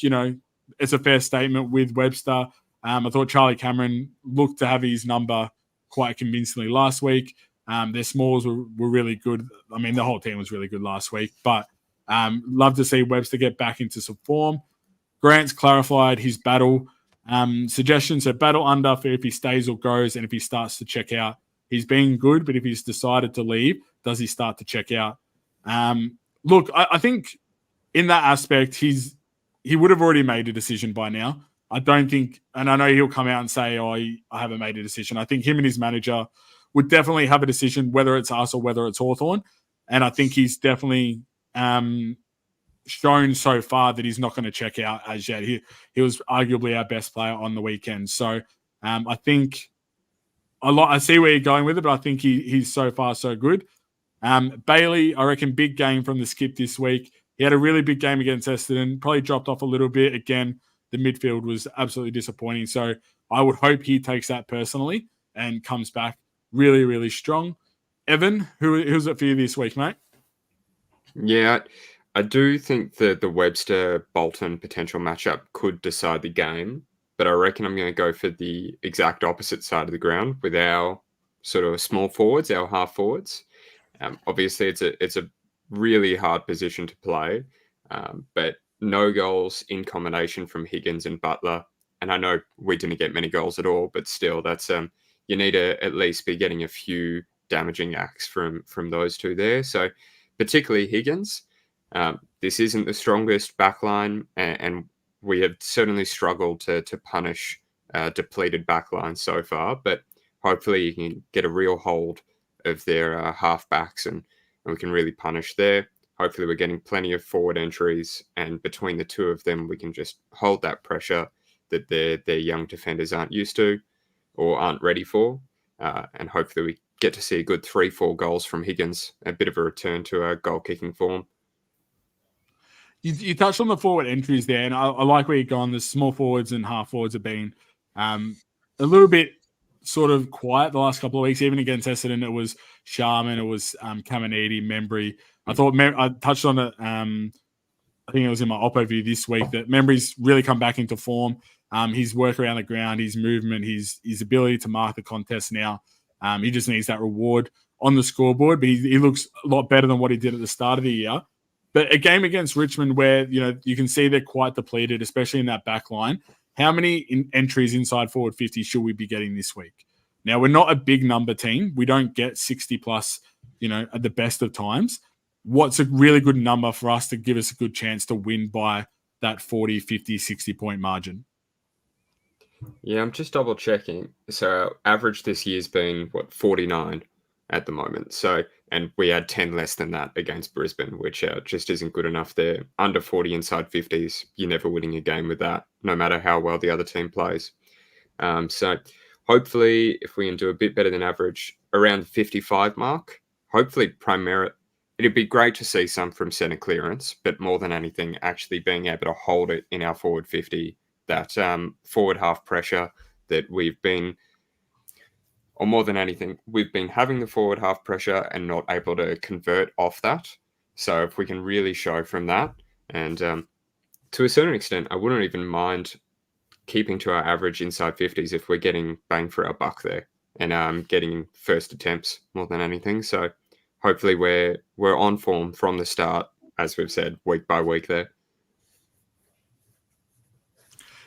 it's a fair statement with Webster. I thought Charlie Cameron looked to have his number quite convincingly last week. Their smalls were really good. I mean, the whole team was really good last week. But love to see Webster get back into some form. Grant's clarified his battle suggestion. So battle under for if he stays or goes and if he starts to check out. He's been good, but if he's decided to leave, does he start to check out? Look, I think in that aspect, he would have already made a decision by now. I don't think, and I know he'll come out and say, I haven't made a decision. I think him and his manager would definitely have a decision, whether it's us or whether it's Hawthorn. And I think he's definitely shown so far that he's not going to check out as yet. He was arguably our best player on the weekend. So I think I see where you're going with it, but I think he's so far so good. Bailey, I reckon big game from the skip this week. He had a really big game against Essendon, probably dropped off a little bit. Again, the midfield was absolutely disappointing. So I would hope he takes that personally and comes back really, really strong. Evan, who's it for you this week, mate? Yeah, I do think that the Webster-Bolton potential matchup could decide the game, but I reckon I'm going to go for the exact opposite side of the ground with our sort of small forwards, our half forwards. Obviously, it's a really hard position to play, but no goals in combination from Higgins and Butler. And I know we didn't get many goals at all, but still, that's you need to at least be getting a few damaging acts from those two there. So particularly Higgins, this isn't the strongest backline, and we have certainly struggled to punish depleted backline so far. But hopefully you can get a real hold of their half-backs and we can really punish there. Hopefully we're getting plenty of forward entries, and between the two of them, we can just hold that pressure that their young defenders aren't used to or aren't ready for. And hopefully we get to see a good 3-4 goals from Higgins, a bit of a return to our goal-kicking form. You touched on the forward entries there, and I like where you're going. The small forwards and half forwards have been a little bit sort of quiet the last couple of weeks. Even against Essendon, it was Sharman, it was Caminiti, Membry. I thought I touched on it. I think it was in my Oppo view this week that Membry's really come back into form. His work around the ground, his movement, his ability to mark the contest now. He just needs that reward on the scoreboard, but he looks a lot better than what he did at the start of the year. But a game against Richmond where, you can see they're quite depleted, especially in that back line. How many entries inside forward 50 should we be getting this week? Now, we're not a big number team. We don't get 60 plus, at the best of times. What's a really good number for us to give us a good chance to win by that 40, 50, 60 point margin? Yeah, I'm just double checking. So our average this year's been 49 at the moment. So, and we had 10 less than that against Brisbane, which just isn't good enough there. Under 40 inside 50s, you're never winning a game with that, no matter how well the other team plays. So hopefully, if we can do a bit better than average around the 55 mark, hopefully it'd be great to see some from centre clearance, but more than anything, actually being able to hold it in our forward 50, that forward half pressure that we've been, or more than anything, we've been having the forward half pressure and not able to convert off that. So if we can really show from that, and to a certain extent, I wouldn't even mind keeping to our average inside 50s if we're getting bang for our buck there and getting first attempts more than anything. So hopefully we're on form from the start, as we've said, week by week there.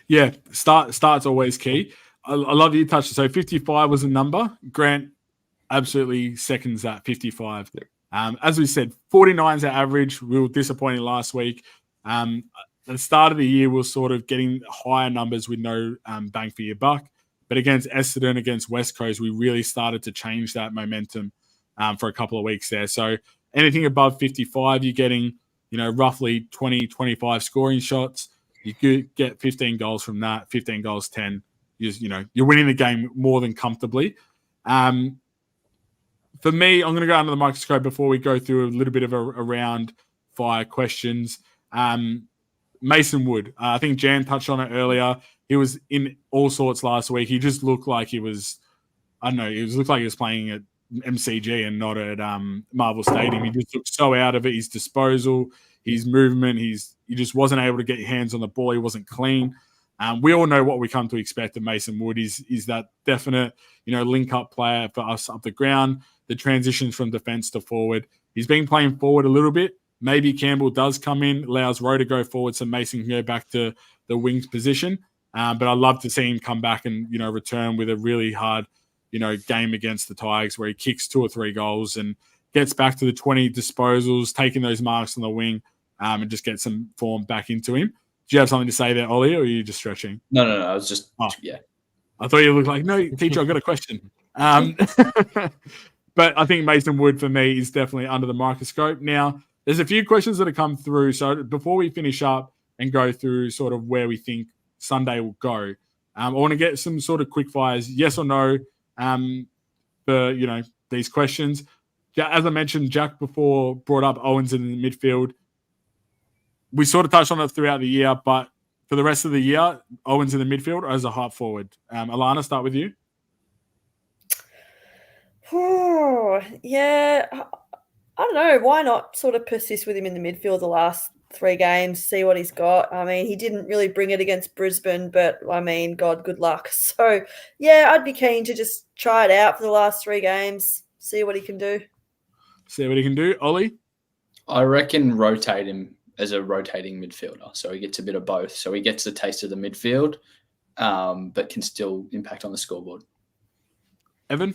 Yeah, start's always key. I love that you touched it. So 55 was a number. Grant absolutely seconds that, 55. Yep. As we said, 49 is our average. We were disappointing last week. At the start of the year, we were sort of getting higher numbers with no bang for your buck. But against Essendon, against West Coast, we really started to change that momentum for a couple of weeks there. So anything above 55, you're getting, roughly 20, 25 scoring shots. You could get 15 goals from that, 15 goals, 10. You're winning the game more than comfortably. For me, I'm going to go under the microscope before we go through a little bit of a round fire questions. Mason Wood, I think Jan touched on it earlier. He was in all sorts last week. He just looked like he was, looked like he was playing at MCG and not at Marvel Stadium. He just looked so out of it. His disposal, his movement, he just wasn't able to get hands on the ball. He wasn't clean. We all know what we come to expect of Mason Wood is that definite, link-up player for us up the ground, the transitions from defence to forward. He's been playing forward a little bit. Maybe Campbell does come in, allows Rowe to go forward so Mason can go back to the wings position. But I'd love to see him come back and, return with a really hard, game against the Tigers where he kicks 2 or 3 goals and gets back to the 20 disposals, taking those marks on the wing and just get some form back into him. Do you have something to say there, Ollie, or are you just stretching? No. I was just, yeah. I thought you looked like, no, teacher, I've got a question. But I think Mason Wood, for me, is definitely under the microscope. Now, there's a few questions that have come through. So before we finish up and go through sort of where we think Sunday will go, I want to get some sort of quick fires, yes or no, for, these questions. As I mentioned, Jack before brought up Owens in the midfield. We sort of touched on it throughout the year, but for the rest of the year, Owens in the midfield or as a half forward? Alana, start with you. Oh, yeah. I don't know. Why not sort of persist with him in the midfield the last 3 games, see what he's got? I mean, he didn't really bring it against Brisbane, but, God, good luck. So, yeah, I'd be keen to just try it out for the last 3 games, see what he can do. See what he can do. Ollie? I reckon rotate him as a rotating midfielder. So he gets a bit of both. So he gets the taste of the midfield, but can still impact on the scoreboard. Evan?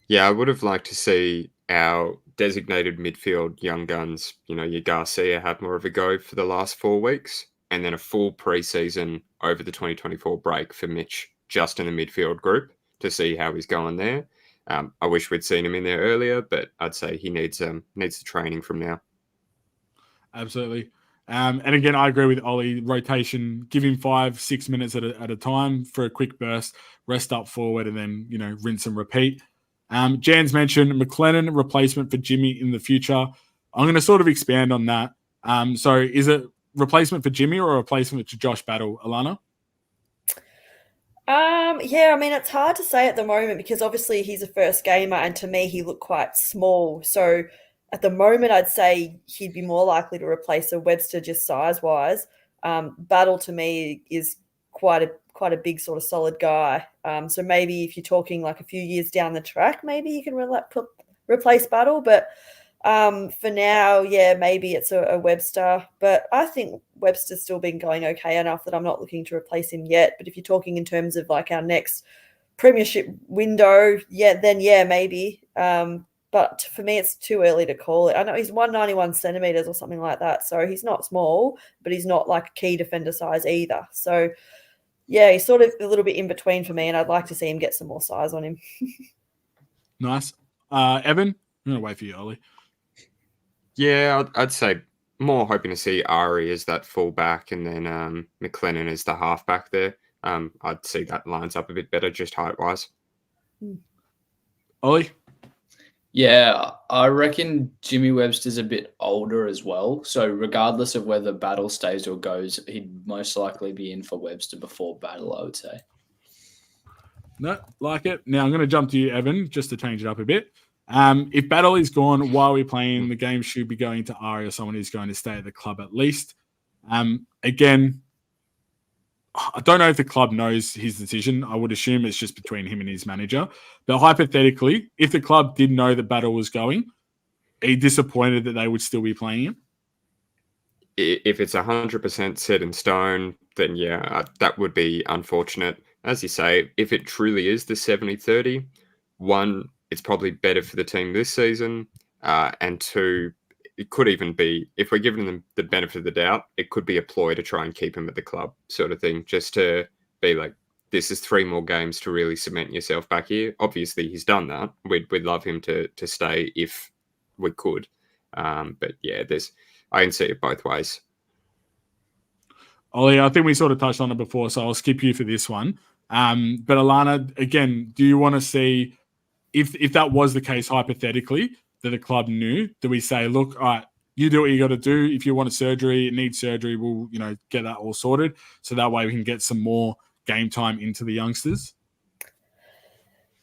Yeah, I would have liked to see our designated midfield young guns, your Garcia, have more of a go for the last 4 weeks, and then a full preseason over the 2024 break for Mitch just in the midfield group to see how he's going there. I wish we'd seen him in there earlier, but I'd say he needs the training from now. Absolutely. And again, I agree with Ollie. Rotation, give him 5-6 minutes at a time for a quick burst, rest up forward, and then, rinse and repeat. Jan's mentioned McLennan replacement for Jimmy in the future. I'm going to sort of expand on that. So is it replacement for Jimmy or a replacement for Josh Battle, Alana? Yeah, I mean, it's hard to say at the moment because obviously he's a first gamer, and to me, he looked quite small. So at the moment, I'd say he'd be more likely to replace a Webster just size wise. Battle to me is quite a big sort of solid guy. So maybe if you're talking like a few years down the track, maybe you can replace Battle. But for now, yeah, maybe it's a Webster. But I think Webster's still been going okay enough that I'm not looking to replace him yet. But if you're talking in terms of like our next premiership window, then maybe. But for me, it's too early to call it. I know he's 191 centimeters or something like that. So he's not small, but he's not like key defender size either. So yeah, he's sort of a little bit in between for me, and I'd like to see him get some more size on him. Nice. Evan, I'm going to wait for you, Ollie. Yeah, I'd say more hoping to see Ari as that fullback and then McLennan as the halfback there. I'd see that lines up a bit better just height-wise. Ollie? Yeah, I reckon Jimmy Webster's a bit older as well. So regardless of whether Battle stays or goes, he'd most likely be in for Webster before Battle, I would say. No, like it. Now I'm going to jump to you, Evan, just to change it up a bit. If Battle is gone while we're playing, the game should be going to Ari or someone who's going to stay at the club at least. Again, I don't know if the club knows his decision. I would assume it's just between him and his manager. But hypothetically, if the club did know that Battle was going, are you disappointed that they would still be playing him? If it's 100% set in stone, then yeah, that would be unfortunate. As you say, if it truly is the 70-30, one, it's probably better for the team this season. And two, it could even be, if we're giving them the benefit of the doubt, it could be a ploy to try and keep him at the club sort of thing, just to be like, this is 3 more games to really cement yourself back here. Obviously, he's done that. We'd love him to stay if we could. But yeah, I can see it both ways. Ollie, I think we sort of touched on it before, so I'll skip you for this one. But Alana, again, do you want to see, if that was the case hypothetically, that the club knew, do we say, look, all right, you do what you got to do. If you want a surgery, need surgery, we'll get that all sorted. So that way we can get some more game time into the youngsters.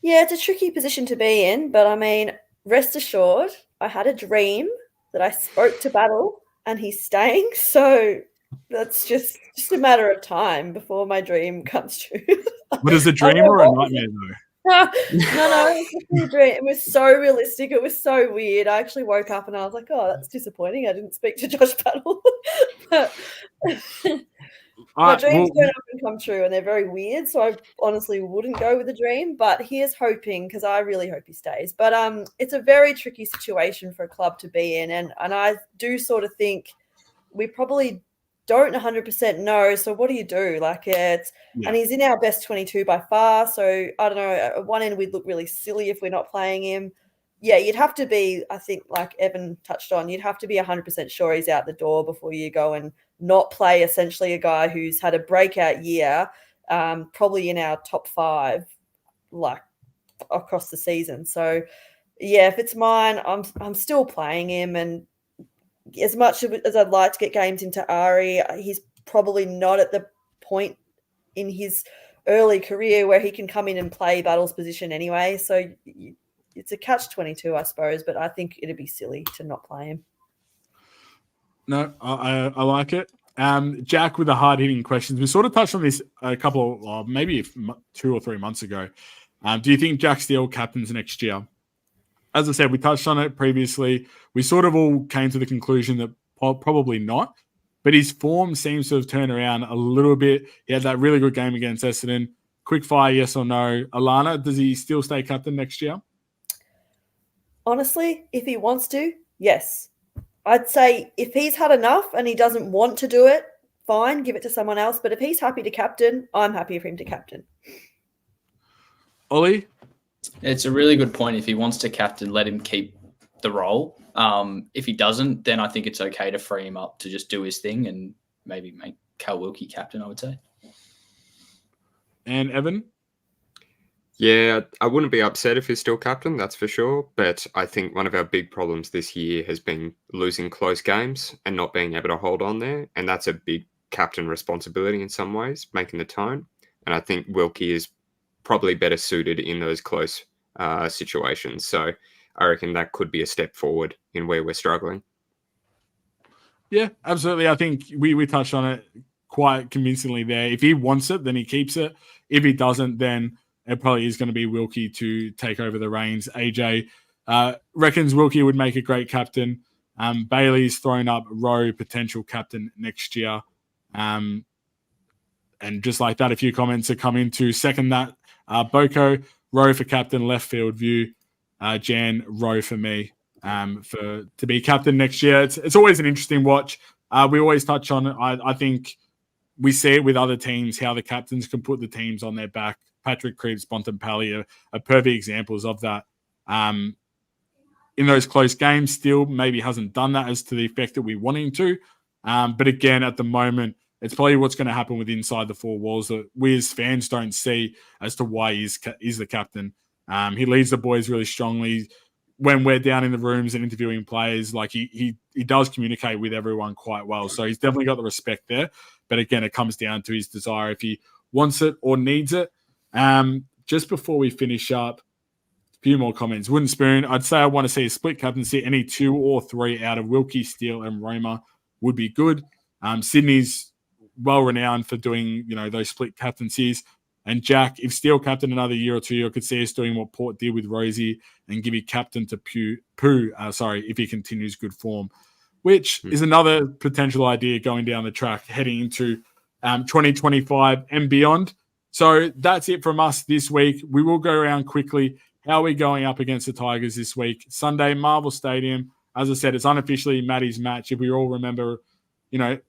Yeah, it's a tricky position to be in, but I mean, rest assured, I had a dream that I spoke to Battle and he's staying. So that's just a matter of time before my dream comes true. But is it a dream or a nightmare though? No, it was a dream. It was so realistic. It was so weird. I actually woke up and I was like, oh, that's disappointing. I didn't speak to Josh Battle. But my dreams don't often come true and they're very weird. So I honestly wouldn't go with the dream. But here's hoping, because I really hope he stays. But it's a very tricky situation for a club to be in. And I do sort of think we probably don't 100% know. So what do you do? And he's in our best 22 by far. So I don't know. At one end, we'd look really silly if we're not playing him. Yeah, you'd have to be, I think, like Evan touched on, you'd have to be 100% sure he's out the door before you go and not play essentially a guy who's had a breakout year, probably in our top 5, like across the season. So yeah, if it's mine, I'm still playing him. And as much as I'd like to get games into Ari, he's probably not at the point in his early career where he can come in and play Battle's position anyway. So it's a catch-22, I suppose, but I think it'd be silly to not play him. No, I like it. Jack, with the hard-hitting questions, we sort of touched on this a couple, maybe 2 or 3 months ago. Do you think Jack Steele captains next year? As I said, we touched on it previously. We sort of all came to the conclusion that probably not. But his form seems to have turned around a little bit. He had that really good game against Essendon. Quick fire, yes or no. Alana, does he still stay captain next year? Honestly, if he wants to, yes. I'd say if he's had enough and he doesn't want to do it, fine, give it to someone else. But if he's happy to captain, I'm happy for him to captain. Ollie? It's a really good point. If he wants to captain, let him keep the role. If he doesn't, then I think it's okay to free him up to just do his thing and maybe make Cal Wilkie captain, I would say. And Evan? Yeah, I wouldn't be upset if he's still captain, that's for sure. But I think one of our big problems this year has been losing close games and not being able to hold on there. And that's a big captain responsibility in some ways, making the tone. And I think Wilkie is probably better suited in those close situations. So I reckon that could be a step forward in where we're struggling. Yeah, absolutely. I think we touched on it quite convincingly there. If he wants it, then he keeps it. If he doesn't, then it probably is going to be Wilkie to take over the reins. AJ reckons Wilkie would make a great captain. Bailey's thrown up Rowe potential captain next year. And just like that, a few comments are coming to second that. Boko, Rowe for captain, left field view. Jan, Rowe for me. To be captain next year. It's always an interesting watch. We always touch on it. I think we see it with other teams, how the captains can put the teams on their back. Patrick Cripps, Bontempelli are perfect examples of that. In those close games, still maybe hasn't done that as to the effect that we want him to. But again, at the moment, it's probably what's going to happen with inside the four walls that we as fans don't see as to why he's the captain. He leads the boys really strongly. When we're down in the rooms and interviewing players, like he does communicate with everyone quite well. So he's definitely got the respect there. But again, it comes down to his desire if he wants it or needs it. Just before we finish up, a few more comments. Wooden Spoon, I'd say I want to see a split captaincy. Any 2 or 3 out of Wilkie, Steele, and Roma would be good. Sydney's well renowned for doing, those split captaincies. And Jack, if Steele captain another year or 2, I could see us doing what Port did with Rosie and give you captain to Pooh, if he continues good form, which is another potential idea going down the track heading into 2025 and beyond. So that's it from us this week. We will go around quickly. How are we going up against the Tigers this week? Sunday, Marvel Stadium. As I said, it's unofficially Maddie's match. If we all remember,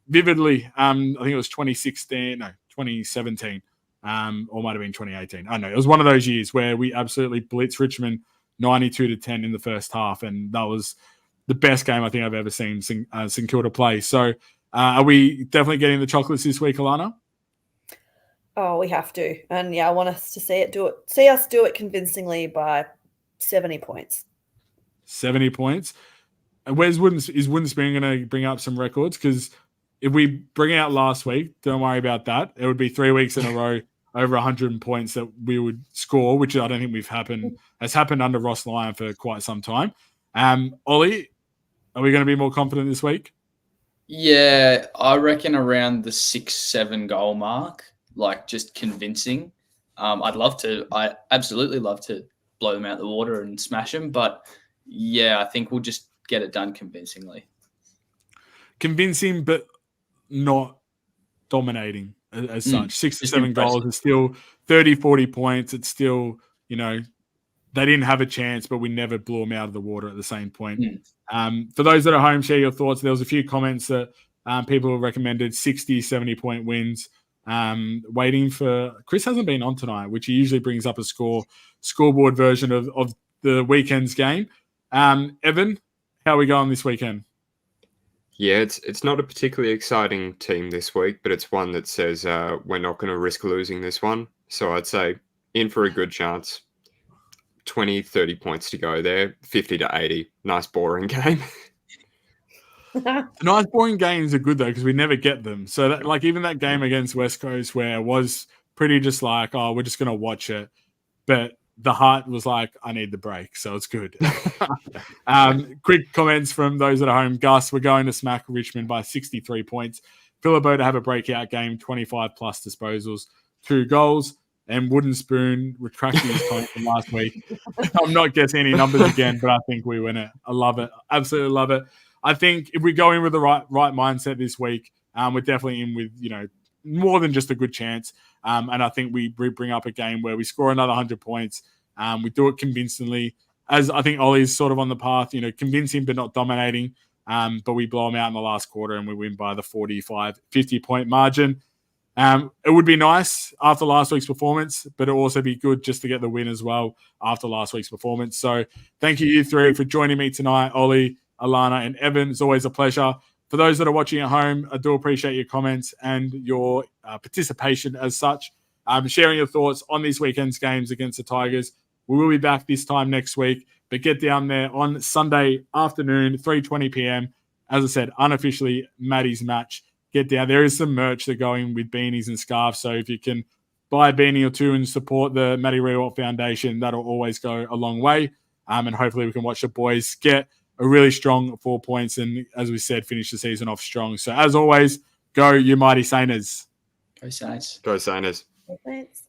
vividly, I think it was 2017. Or might have been 2018. I don't know. It was one of those years where we absolutely blitzed Richmond 92-10 in the first half, and that was the best game I think I've ever seen St Kilda play. So are we definitely getting the chocolates this week, Alana? Oh, we have to. And yeah, I want us to see us do it convincingly by 70 points. 70 points. And is Wooden Spoon going to bring up some records? Because if we bring out last week, don't worry about that. It would be 3 weeks in a row over 100 points that we would score, which I don't think has happened under Ross Lyon for quite some time. Ollie, are we going to be more confident this week? Yeah, I reckon around the 6-7 goal mark, like just convincing. I absolutely love to blow them out the water and smash them. But yeah, I think we'll just get it done convincingly. Convincing, but not dominating as such. 6 to 7 impressive. goals is still 30, 40 points. It's still, they didn't have a chance, but we never blew them out of the water at the same point. For those that are home, share your thoughts. There was a few comments that people recommended 60, 70-point wins. Waiting for Chris hasn't been on tonight, which he usually brings up a scoreboard version of the weekend's game. Evan, how are we going this weekend? Yeah, it's not a particularly exciting team this week, but it's one that says we're not going to risk losing this one. So I'd say in for a good chance. 20, 30 points to go there, 50-80. Nice boring game. Nice boring games are good though, because we never get them. So that, even that game against West Coast where it was pretty just like, oh, we're just going to watch it. But the heart was like, I need the break, so it's good. Quick comments from those at home. Gus, we're going to smack Richmond by 63 points. Philippo to have a breakout game, 25-plus disposals, 2 goals. And Wooden Spoon retracting his comment from last week. I'm not guessing any numbers again, but I think we win it. I love it. Absolutely love it. I think if we go in with the right mindset this week, we're definitely in with, more than just a good chance. And I think we bring up a game where we score another 100 points. We do it convincingly, as I think Ollie's sort of on the path, convincing but not dominating. But we blow them out in the last quarter and we win by the 45, 50-point margin. It would be nice after last week's performance, but it would also be good just to get the win as well after last week's performance. So thank you three for joining me tonight, Ollie, Alana, and Evan. It's always a pleasure. For those that are watching at home, I do appreciate your comments and your participation as such. Sharing your thoughts on this weekend's games against the Tigers. We will be back this time next week, but get down there on Sunday afternoon, 3:20 p.m. As I said, unofficially Maddie's match. Get down. There is some merch that going with beanies and scarves, so if you can buy a beanie or two and support the Matty Rewalt Foundation. That'll always go a long way. And hopefully we can watch the boys get a really strong 4 points and, as we said, finish the season off strong. So as always, go you mighty Sainers. Go Saints. Go Sainers. Thanks.